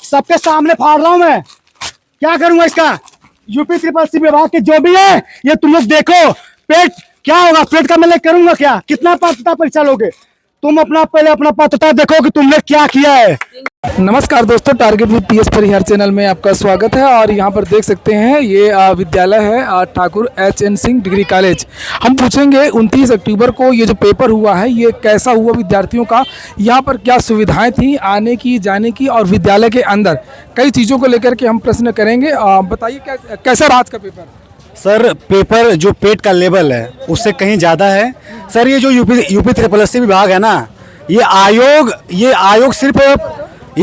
सबके सामने फाड़ रहा हूं मैं। क्या करूंगा इसका? यूपी ट्रिपल सी विभाग के जो भी है, ये तुम लोग देखो। पेट क्या होगा? पेट का मैं करूंगा क्या? कितना पात्रता परीक्षा लोगे तुम? अपना पहले अपना पात्रता देखो कि तुमने क्या किया है। नमस्कार दोस्तों, target with PS Parihar channel में आपका स्वागत है। और यहाँ पर देख सकते हैं ये विद्यालय है Thakur H.N.. Singh degree college. हम पूछेंगे 29 अक्टूबर को ये जो पेपर हुआ है ये कैसा हुआ विद्यार्थियों का, यहाँ पर क्या सुविधाएं थी आने की जाने की, और विद्यालय के अंदर कई चीज़ों को लेकर के हम प्रश्न करेंगे। बताइए कैसा रहा आज का पेपर? सर पेपर जो पेट का लेवल है उससे कहीं ज़्यादा है सर। ये जो यूपी ट्रिपल सी विभाग है ना, ये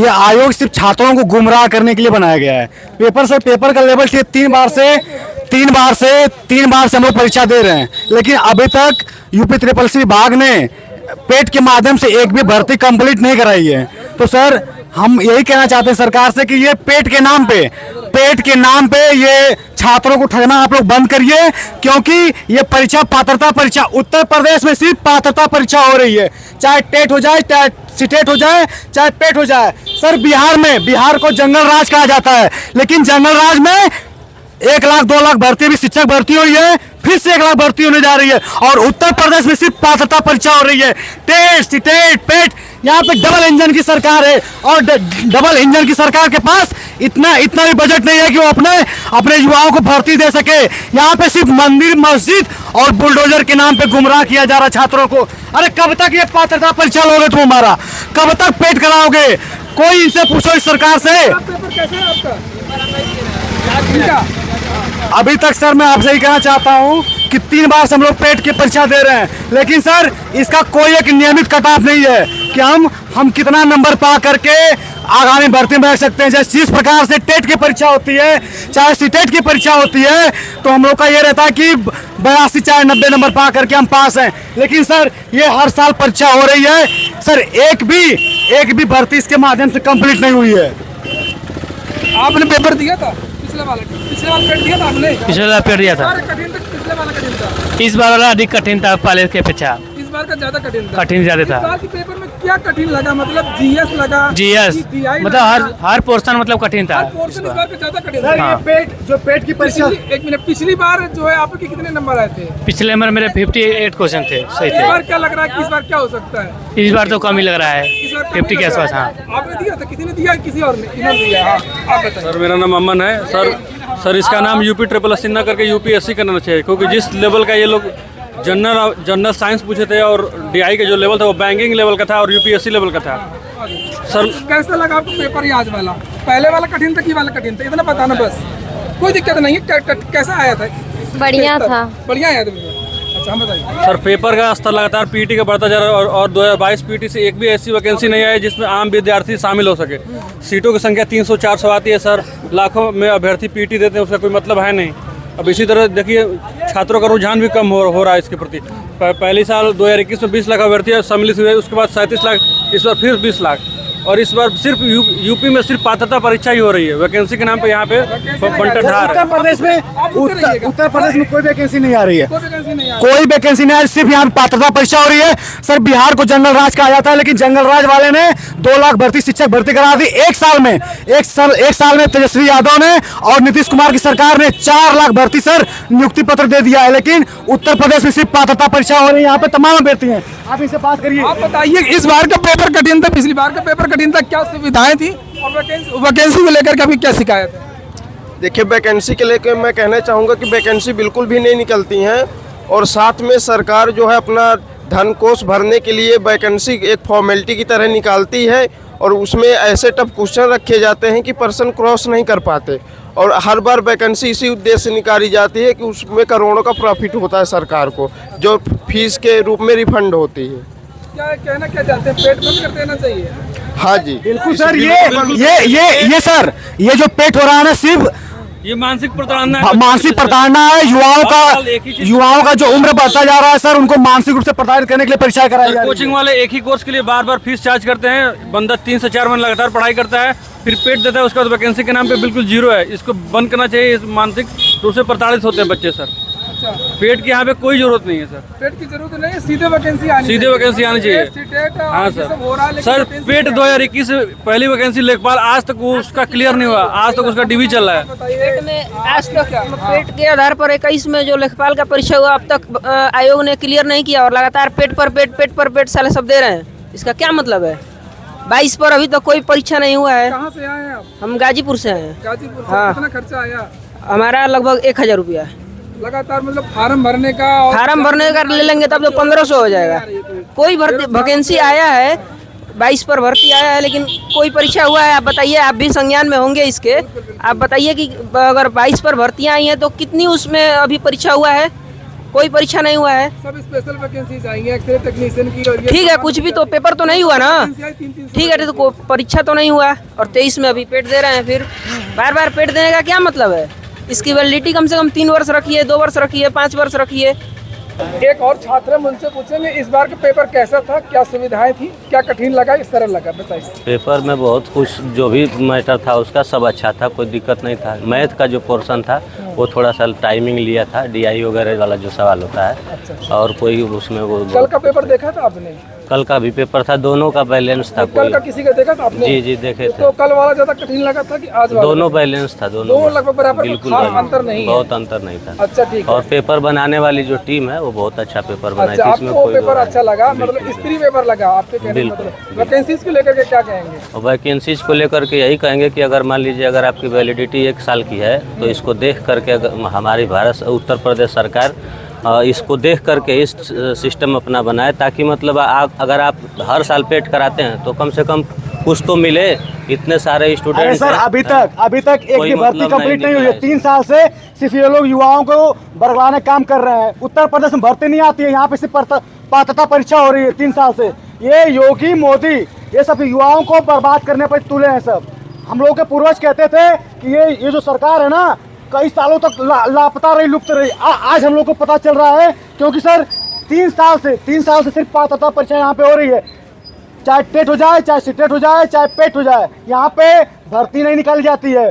आयोग सिर्फ छात्रों को गुमराह करने के लिए बनाया गया है। पेपर का लेवल तीन बार से हम लोग परीक्षा दे रहे हैं, लेकिन अभी तक यूपी ट्रिपल सी विभाग ने पेट के माध्यम से एक भी भर्ती कंप्लीट नहीं कराई है। तो सर हम यही कहना चाहते हैं सरकार से कि ये पेट के नाम पे ये छात्रों को ठगना आप लोग बंद करिए, क्योंकि ये परीक्षा पात्रता परीक्षा उत्तर प्रदेश में सिर्फ पात्रता परीक्षा हो रही है। चाहे टेट हो जाए, चाहे सीटेट हो जाए, चाहे पेट हो जाए। सर बिहार को जंगल राज कहा जाता है, लेकिन जंगल राज में 1 लाख 2 लाख भर्ती भी शिक्षक भर्ती हुई है, फिर से 1 लाख भर्ती होने जा रही है। और उत्तर प्रदेश में सिर्फ पात्रता परीक्षा हो रही है। टेट सीटेट पेट, यहाँ पे डबल इंजन की सरकार है, और डबल इंजन की सरकार के पास इतना भी बजट नहीं है कि वो अपने युवाओं को भर्ती दे सके। यहाँ पे सिर्फ मंदिर मस्जिद और बुलडोजर के नाम पे गुमराह किया जा रहा छात्रों को। अरे कब तक ये पात्रता परीक्षा लोगे तुम हमारा? कब तक पेट कराओगे? कोई इनसे पूछो इस सरकार से। पेपर कैसा है आपका? अभी तक सर मैं आपसे ही कहना चाहता हूँ कि 3 बार से हम लोग पेट की परीक्षा दे रहे हैं, लेकिन सर इसका कोई एक नियमित कट ऑफ नहीं है कि हम कितना नंबर पा करके आगामी भर्ती में रख सकते हैं। जैसे जिस प्रकार से टेट की परीक्षा होती है, चाहे सीटेट की परीक्षा होती है, तो हम लोग का ये रहता है कि 82 चाहे 90 नंबर पा करके हम पास हैं। लेकिन सर ये हर साल परीक्षा हो रही है सर, एक भी भर्ती इसके माध्यम से कंप्लीट नहीं हुई है। आपने पेपर दिया था पिछले वाला पेपर दिया था आपने? पिछले वाला पेपर दिया था। कठिन था, पिछले वाला कठिन था। इस बार वाला अधिक कठिन था पहले के अपेक्षा। इस बार का ज्यादा कठिन था। कठिन ज्यादा था। इस बार के पेपर में क्या कठिन लगा? मतलब जीएस लगा? जीएस मतलब हर पोर्शन मतलब कठिन था। पोर्शन इस बार का ज्यादा कठिन सर था। ये पेट की परीक्षा, एक मिनट, पिछली बार जो है आपके कितने नंबर आए थे? पिछले नंबर मेरे 58 क्वेश्चन थे, सही इस बार थे। क्या लग रहा है कि इस बार क्या हो सकता है? इस बार तो कम ही लग रहा है, इस बार कम 50 के लग रहा आसपास। है। हाँ, आपने दिया था? किसी ने दिया? किसी और ने? इन्होंने दिया। हाँ, आप बताइए। सर मेरा नाम अमन है। सर इसका नाम यूपी ट्रिपल एस ना करके यूपीएससी करना चाहिए, क्योंकि जिस लेवल का ये लोग जनरल साइंस पूछे थे और डीआई का जो लेवल था वो बैंकिंग लेवल का था और यूपीएससी लेवल का था। सर कैसा लगा आपको पेपर? आज वाला पहले वाला कठिन था कि वाला कठिन था? इतना बताना बस, कोई दिक्कत नहीं है। कैसा आया था? बढ़िया था। बढ़िया आया था। अच्छा हम बताइए। सर पेपर का स्तर लगातार पीटी का बढ़ता जा रहा है और 2022 पीटी से एक भी ऐसी वैकेंसी नहीं आई जिसमें आम विद्यार्थी शामिल हो सके। सीटों की संख्या 300-400 आती है सर, लाखों में अभ्यर्थी पीटी देते हैं, उसका कोई मतलब है नहीं। अब इसी तरह देखिए छात्रों का रुझान भी कम हो रहा है इसके प्रति। पहले साल 2021 में 20 लाख अभ्यर्थी सम्मिलित हुए, उसके बाद 37 लाख, इस बार फिर 20 लाख। और इस बार सिर्फ यूपी में सिर्फ पात्रता परीक्षा ही हो रही है, वैकेंसी के नाम पे यहाँ पे बंटरधार है। उत्तर प्रदेश में कोई वैकेंसी नहीं आ रही है, कोई वैकेंसी नहीं आ रही, सिर्फ यहाँ पात्रता परीक्षा हो रही है। सर बिहार को जंगल राज कहा जाता है, लेकिन जंगल राज वाले ने 2 लाख शिक्षक भर्ती करा दी एक साल में तेजस्वी यादव ने और नीतीश कुमार की सरकार ने 4 लाख भर्ती सर नियुक्ति पत्र दे दिया है। लेकिन उत्तर प्रदेश में सिर्फ पात्रता परीक्षा हो रही है, यहाँ पे तमाम अभ्यर्थी हैं। आप इनसे बात करिए। आप बताइए, इस बार का पेपर कठिन था, पिछली बार का पेपर कठिन था, क्या सुविधाएं थी और वैकेंसी को लेकर के क्या शिकायत है? देखिए वैकेंसी के लेकर मैं कहना चाहूँगा कि वैकेंसी बिल्कुल भी नहीं निकलती हैं, और साथ में सरकार जो है अपना धन कोष भरने के लिए वैकेंसी एक फॉर्मेलिटी की तरह निकालती है, और उसमें ऐसे टफ क्वेश्चन रखे जाते हैं कि पर्सन क्रॉस नहीं कर पाते। और हर बार वैकेंसी इसी उद्देश्य से निकाली जाती है कि उसमें करोड़ों का प्रॉफिट होता है सरकार को, जो फीस के रूप में रिफंड होती है। क्या कहना क्या चाहते हैं? पेट बंद कर देना चाहिए? हाँ जी बिल्कुल सर। ये जो पेट हो रहा है ना, सिर्फ ये मानसिक प्रताड़ना है। मानसिक प्रताड़ना है। युवाओं का जो उम्र बढ़ता जा रहा है सर, उनको मानसिक रूप से प्रताड़ित करने के लिए परीक्षा कराई जा रही है। कोचिंग वाले एक ही कोर्स के लिए बार बार फीस चार्ज करते हैं। बंदा 3 से 4 महीने लगातार पढ़ाई करता है, फिर पेट देता है, उसके बाद वैकेंसी के नाम पे बिल्कुल जीरो है। इसको बंद करना चाहिए। इस मानसिक रूप से प्रताड़ित होते हैं बच्चे सर। अच्छा, पेट की यहाँ पे कोई जरूरत नहीं है सर। पेट की जरूरत नहीं है, सीधे वैकेंसी आनी सीधे वैकेंसी आनी चाहिए। सीटेट हाँ ये सब हो रहा है, सर। लेकिन सर vacancy पेट क्या है? 2021 पहली वैकेंसी लेखपाल आज तक वो उसका क्लियर नहीं हुआ, आज तक उसका डिवी चल रहा है। बताइए पेट में आज तक हाँ। पेट के आधार पर 21 में जो लेखपाल का परीक्षा हुआ अब तक आयोग ने क्लियर नहीं किया और लगातार पेट पर पेट साले सब दे रहे हैं। इसका क्या मतलब है? 22 पर अभी तक कोई परीक्षा नहीं हुआ है। कहाँ से आए हैं आप? हम गाजीपुर से हैं। गाजीपुर से। हाँ। कितना खर्चा आया? हमारा लगभग 1000 रुपया। लगातार मतलब फार्म भरने का और फार्म भरने का ले लेंगे तब तो 1500 हो जाएगा। कोई भर्ती वैकेंसी आया है, 22 पर भर्ती आया है, लेकिन कोई परीक्षा हुआ है? आप बताइए, आप भी संज्ञान में होंगे इसके। आप बताइए कि अगर 22 पर भर्तियां आई हैं तो कितनी उसमें अभी परीक्षा हुआ है? कोई परीक्षा नहीं हुआ है। सब स्पेशल वैकेंसी चाहिए, एक्सरे टेक्नीशियन की। और ये ठीक है, कुछ भी तो पेपर तो नहीं हुआ ना। तीन ठीक है, तो परीक्षा तो नहीं हुआ और 23 में अभी पेट दे रहे हैं। फिर बार बार पेट देने का क्या मतलब है? इसकी वैलिडिटी कम से कम 3 वर्ष रखिए, 2 वर्ष रखिए, 5 वर्ष रखिए। एक और छात्र हम उनसे पूछेंगे इस बार का पेपर कैसा था, क्या सुविधाएं थी, क्या कठिन लगा, या सरल लगा, बताइए। पेपर में बहुत कुछ जो भी मैटर था उसका सब अच्छा था, कोई दिक्कत नहीं था। मैथ का जो पोर्शन था वो थोड़ा सा टाइमिंग लिया था, डीआई वगैरह वाला जो सवाल होता है, और कोई उसमें वो कल का पेपर देखा था आपने? कल का भी पेपर था, दोनों का बैलेंस था। कल का किसी का देखा था आपने? जी जी देखे थे। तो कल वाला ज्यादा कठिन लगा था कि आज वाला? दोनों बैलेंस था, दोनों लगभग बराबर, बिल्कुल खास बैलेंस, अंतर नहीं है। बहुत अंतर नहीं था। अच्छा, ठीक है। और पेपर बनाने वाली जो टीम है वो बहुत अच्छा पेपर बनाई अच्छा, थी, इसमें आपको कोई पेपर अच्छा लगा, बिल्कुल, मतलब स्त्री पेपर लगा आपके कहने का बिल्कुल, मतलब। वैकेंसीज को लेकर के क्या कहेंगे? और वैकेंसीज को लेकर के यही कहेंगे कि अगर मान लीजिए अगर आपकी वैलिडिटी 1 साल की है तो इसको देख करके हमारी उत्तर प्रदेश सरकार इसको देख करके इस सिस्टम अपना बनाए, ताकि मतलब अगर आप हर साल पेट कराते हैं तो कम से कम कुछ तो मिले। इतने सारे अरे स्टूडेंट सर अभी तक एक कोई भी भर्ती मतलब कंप्लीट नहीं नहीं हुई है। निकला 3 साल से सिर्फ ये लोग युवाओं को बरगलाने काम कर रहे हैं। उत्तर प्रदेश में भर्ती नहीं आती है, यहाँ पे सिर्फ पात्रता परीक्षा हो रही है 3 साल से। ये योगी मोदी ये सब युवाओं को बर्बाद करने पर तुले हैं सब। हम लोग के पूर्वज कहते थे कि ये जो सरकार है ना कई सालों तक लापता रही, लुप्त रही। आज हम लोग को पता चल रहा है, क्योंकि सर 3 साल से सिर्फ पात्रता परीक्षा यहाँ पे हो रही है। चाहे टेट हो जाए, चाहे सीटेट हो जाए, चाहे पेट हो जाए, यहाँ पे भर्ती नहीं निकाली जाती है।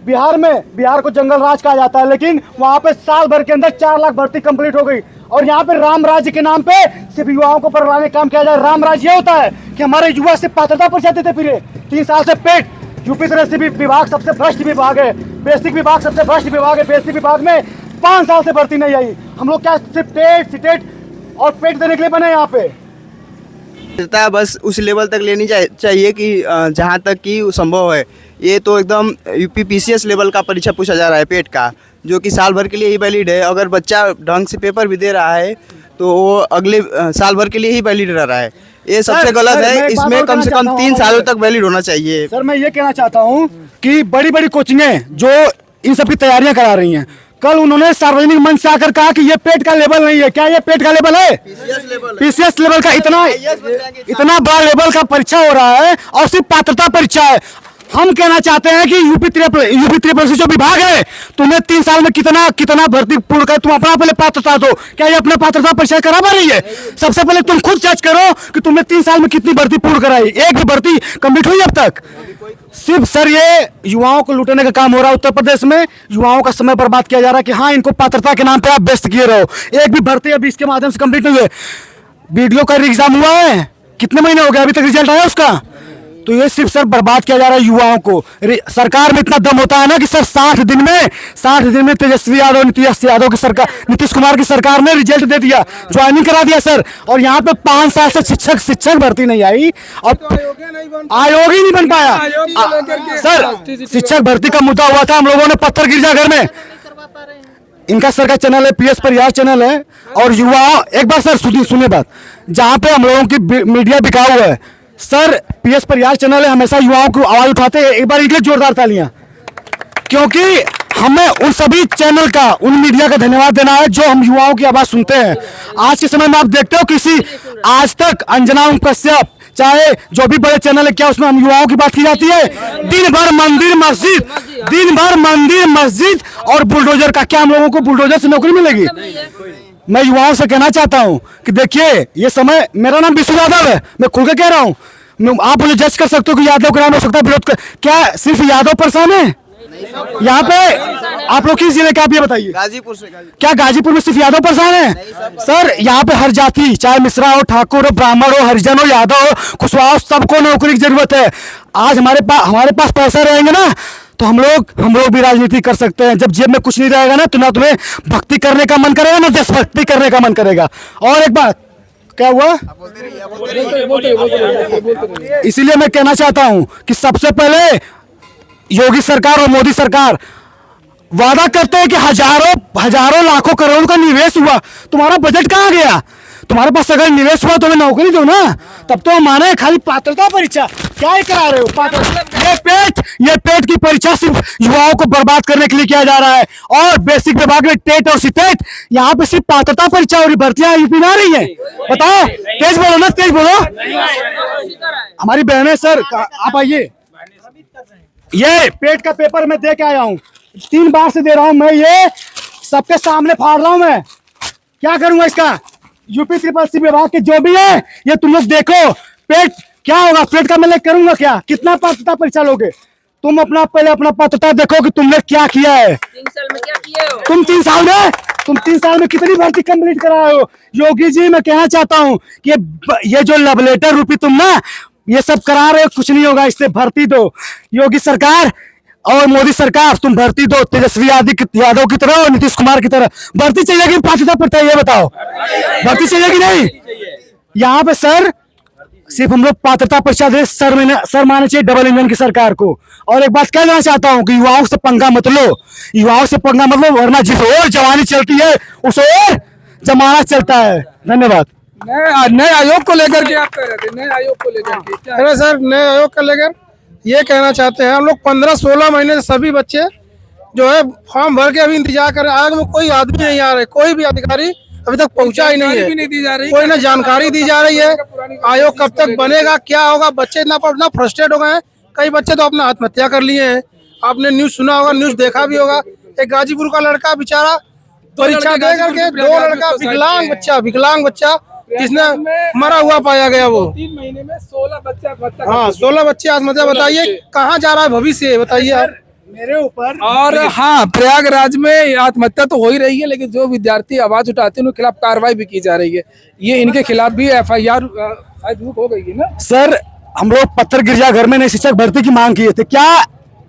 बिहार को जंगल राज कहा जाता है, लेकिन वहाँ पे साल भर के अंदर 4 लाख भर्ती कंप्लीट हो गई। और यहाँ पे राम राज्य के नाम पे सिर्फ युवाओं को बरगलाने का काम किया जाए। राम राज्य ये होता है कि हमारे युवा सिर्फ पात्रता परीक्षा देते फिरे। 3 साल से पेट यूपी तरह से विभाग सबसे भ्रष्ट विभाग है, बेसिक विभाग सबसे भ्रष्ट विभाग है। बेसिक विभाग में 5 साल से भर्ती नहीं आई। हम लोग क्या सिर्फ टेट सीटेट और पेट देने के लिए बने यहाँ पे? बस उस लेवल तक लेनी चाहिए कि जहाँ तक कि संभव है। ये तो एकदम यूपी पीसीएस लेवल का परीक्षा पूछा जा रहा है पेट का, जो कि साल भर के लिए ही वैलिड है। अगर बच्चा ढंग से पेपर भी दे रहा है तो वो अगले साल भर के लिए ही वैलिड रह रहा है। ये सबसे गलत है। इसमें कम से कम 3 सालों तक वैलिड होना चाहिए। सर मैं ये कहना चाहता हूँ कि बड़ी बड़ी कोचिंगें जो इन सब की तैयारियां करा रही हैं, कल उन्होंने सार्वजनिक मंच से आकर कहा कि ये पेट का लेवल नहीं है। क्या ये पेट का लेवल है? पीसीएस लेवल का इतना बड़ा लेवल का परीक्षा हो रहा है और सिर्फ पात्रता परीक्षा है। हम कहना चाहते हैं कि यूपी ट्रिपल सी जो विभाग है, तुम्हें 3 साल में कितना भर्ती पूर्ण कर, तुम अपना पहले पात्रता दो। क्या ये अपना पात्रता परीक्षा करा पा रही है? सबसे पहले तुम खुद जज करो कि तुमने 3 साल में कितनी भर्ती पूर्ण कराई। एक भी भर्ती कंप्लीट हुई अब तक? सिर्फ सर ये युवाओं को लूटने का काम हो रहा है। उत्तर प्रदेश में युवाओं का समय बर्बाद किया जा रहा है कि हाँ इनको पात्रता के नाम पे आप व्यस्त किए रहो। एक भी भर्ती अभी इसके माध्यम से कंप्लीट नहीं हुई है। वीडियो का एग्जाम हुआ है, कितने महीने हो गए, अभी तक रिजल्ट आया उसका? तो ये सिर्फ सर बर्बाद किया जा रहा है युवाओं को। सरकार में इतना दम होता है ना कि सर 60 दिन में तेजस्वी यादव, नीतीश कुमार की सरकार ने रिजल्ट दे दिया, ज्वाइनिंग करा दिया सर। और यहाँ पे 5 साल से शिक्षक भर्ती नहीं आई और आयोग ही नहीं बन पाया। सर शिक्षक भर्ती का मुद्दा हुआ था, हम लोगों ने पत्थर गिरजा घर में। इनका सर का चैनल है, पीएस परिहार चैनल है। और युवा एक बार सर सुनिए बात, जहाँ पे हम लोगों की मीडिया बिकाऊ है सर, पीएस परिहार चैनल है, हमेशा युवाओं को आवाज उठाते हैं। एक बार इनके जोरदार तालियां, क्योंकि हमें उन सभी चैनल का, उन मीडिया का धन्यवाद देना है जो हम युवाओं की आवाज सुनते हैं। आज के समय में आप देखते हो किसी आज तक अंजना कश्यप, चाहे जो भी बड़े चैनल है, क्या उसमें हम युवाओं की बात की जाती है? दिन भर मंदिर मस्जिद और बुलडोजर का। क्या हम लोगों को बुलडोजर से नौकरी मिलेगी? मैं युवाओं से कहना चाहता हूं कि देखिए ये समय, मेरा नाम विशु यादव है, मैं खुल के कह रहा हूं। आप मुझे जज कर सकते हो कि यादव का नाम हो सकता है विरोध कर। क्या सिर्फ यादव परेशान है? यहाँ पे आप लोग किस जिले के, आप ये बताइए। गाजीपुर से क्या गाजीपुर में सिर्फ यादव परेशान है? सर यहाँ पे हर जाति, चाहे मिश्रा हो, ठाकुर हो, ब्राह्मण हो, हरिजन हो, यादव हो, कुशवाहा हो, सबको नौकरी की जरूरत है। आज हमारे पास पैसा रहेंगे ना तो हम लोग भी राजनीति कर सकते हैं। जब जेब में कुछ नहीं रहेगा ना तो ना तुम्हें भक्ति करने का मन करेगा ना देशभक्ति करने का मन करेगा। और एक बात, क्या हुआ, इसीलिए मैं कहना चाहता हूं कि सबसे पहले योगी सरकार और मोदी सरकार वादा करते हैं कि हजारों लाखों करोड़ का निवेश हुआ, तुम्हारा बजट कहाँ गया? तुम्हारे पास अगर निवेश हुआ तो हमें नौकरी दो ना, तब तो हम माने। खाली पात्रता परीक्षा क्या ही करा रहे हो? ये पेट की परीक्षा सिर्फ युवाओं को बर्बाद करने के लिए किया जा रहा है। और बेसिक विभाग में टेट और सीटेट, यहाँ पे सिर्फ पात्रता परीक्षा और भर्तियां यूपी में आ रही है। बताओ, तेज बोलो ना, तेज बोलो। हमारी बहनें, सर आप आइए। ये पेट का पेपर मैं दे के आया हूँ, 3 बार से दे रहा हूँ मैं, ये सबके सामने फाड़ रहा हूँ मैं। क्या करूंगा इसका? यूपी SSS विभाग के जो भी है ये तुम लोग देखो। पेट क्या होगा, पेट का मैं करूंगा क्या? कितना पात्रता परीक्षा लोगे तुम? पहले अपना पात्रता देखो कि तुमने क्या किया है। 3 साल में क्या किए हो? तुम 3 साल में कितनी भर्ती कंप्लीट कराए हो? योगी जी, मैं कहना चाहता हूँ कि ये जो लव लेटर रूपी तुम ना ये सब करा रहे हो, कुछ नहीं होगा इससे। भर्ती दो, योगी सरकार और मोदी सरकार, तुम भर्ती दो। तेजस्वी यादव की तरह और नीतीश कुमार की तरह भर्ती चाहिए। पात्रता पड़ता है, ये बताओ, भर्ती चाहिए कि नहीं? यहाँ पे सर सिर्फ हम लोग पात्रता परीक्षा दे, सर माने चाहिए डबल इंजन की सरकार को। और एक बात कहना चाहता हूँ कि युवाओं से पंगा मत लो, वरना जिस ओर जवानी चलती है उस ओर जमाना चलता है। धन्यवाद। नए आयोग को लेकर के आप कह रहे थे, नए आयोग को लेकर के क्या? अरे सर, नए आयोग को लेकर ये कहना चाहते हैं, हम लोग 15-16 महीने से सभी बच्चे जो है फॉर्म भर के अभी इंतजार कर रहे हैं। आगे में कोई आदमी नहीं आ रहे, कोई भी अधिकारी अभी तक पहुंचा ही नहीं है। कोई ना जानकारी दी जा रही है। आयोग कब तक बनेगा, क्या होगा? बच्चे इतना फ्रस्ट्रेट हो गए हैं, कई बच्चे तो अपना आत्महत्या कर लिए हैं। आपने न्यूज सुना होगा, न्यूज देखा भी होगा। एक गाजीपुर का लड़का बेचारा परीक्षा दे करके 2 लड़का विकलांग बच्चा जिसने मरा हुआ पाया गया, वो 3 महीने में 16 बच्चा। हाँ, 16 बच्चे आत्महत्या। बताइए कहाँ जा रहा है भविष्य, बताइए आप मेरे ऊपर। और हाँ, प्रयागराज में आत्महत्या तो हो ही रही है, लेकिन जो विद्यार्थी आवाज उठाते हैं उनके खिलाफ कार्रवाई भी की जा रही है। ये इनके खिलाफ भी FIR हो गई है ना। सर, हम लोग पत्थर गिरजाघर में नए शिक्षक भर्ती की मांग किए थे। क्या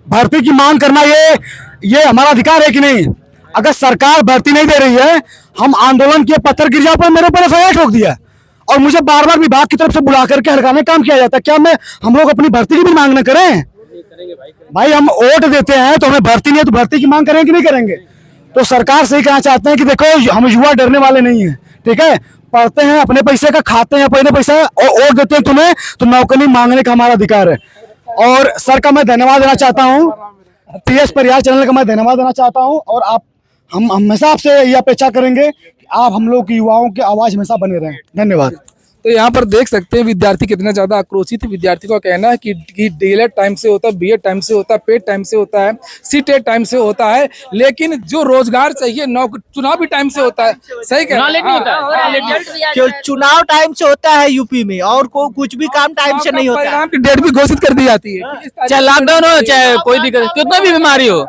भर्ती की मांग करना ये हमारा अधिकार है कि नहीं? अगर सरकार भर्ती नहीं दे रही है, हम आंदोलन किए, पत्थर गिर जाओ पर मेरे ऊपर FIR ठोक दिया और मुझे बार बार विभाग की तरफ से बुला करके हड़काने का काम किया जाता है। क्या हम लोग अपनी भर्ती की भी मांग न करें? भाई हम वोट देते हैं तो हमें भर्ती नहीं है तो भर्ती की मांग करेंगे कि नहीं करेंगे? तो सरकार से ही कहना चाहते हैं कि देखो, हम युवा डरने वाले नहीं है, ठीक है? पढ़ते हैं अपने पैसे का, खाते हैं अपने पैसा और वोट देते हैं तुम्हें, तो नौकरी मांगने का हमारा अधिकार है। और सर का मैं धन्यवाद देना चाहता हूँ, PS परिहार चैनल का मैं धन्यवाद देना चाहता हूँ। और हम हमेशा आपसे ये अपेक्षा करेंगे कि आप हम लोग की युवाओं की आवाज हमेशा बने रहें। धन्यवाद। तो यहाँ पर देख सकते हैं विद्यार्थी कितना ज्यादा आक्रोशित है। विद्यार्थी का कहना है कि DLED टाइम से होता है, BEd टाइम से होता है, पेट टाइम से होता है, CTET टाइम से होता है, लेकिन जो रोजगार चाहिए चुनाव भी टाइम से होता है। सही कह रहे हैं, चुनाव टाइम से होता है यूपी में, और कुछ भी काम टाइम से नहीं होता है। परिणाम की डेट भी घोषित कर दी जाती है, चाहे लॉकडाउन हो चाहे कोई दिक्कत, कितना भी बीमारी हो,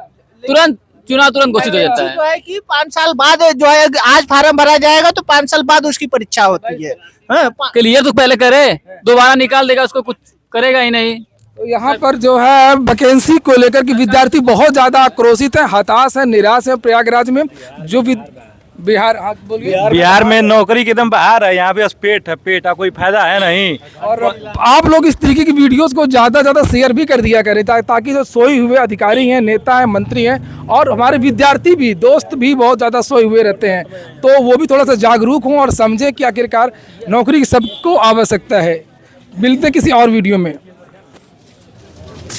चुनाव तुरंत घोषित हो जाता है। जो है कि 5 साल बाद जो है, आज फार्म भरा जाएगा तो 5 साल बाद उसकी परीक्षा होती है। क्लियर तो पहले करे, दोबारा निकाल देगा उसको, कुछ करेगा ही नहीं। तो यहाँ पर जो है वैकेंसी को लेकर के विद्यार्थी बहुत ज्यादा आक्रोशित है, हताश है, निराश है। प्रयागराज में जो बिहार में नौकरी के एकदम बाहर है। यहाँ पे बस पेट है, पेट का कोई फायदा है नहीं। और आप लोग इस तरीके की वीडियोस को ज्यादा शेयर भी कर दिया करें, ताकि जो सोए हुए अधिकारी हैं, नेता हैं, मंत्री हैं और हमारे विद्यार्थी भी, दोस्त भी बहुत ज्यादा सोए हुए रहते हैं, तो वो भी थोड़ा सा जागरूक हों और समझें कि आखिरकार नौकरी की सबको आवश्यकता है। मिलते किसी और वीडियो में।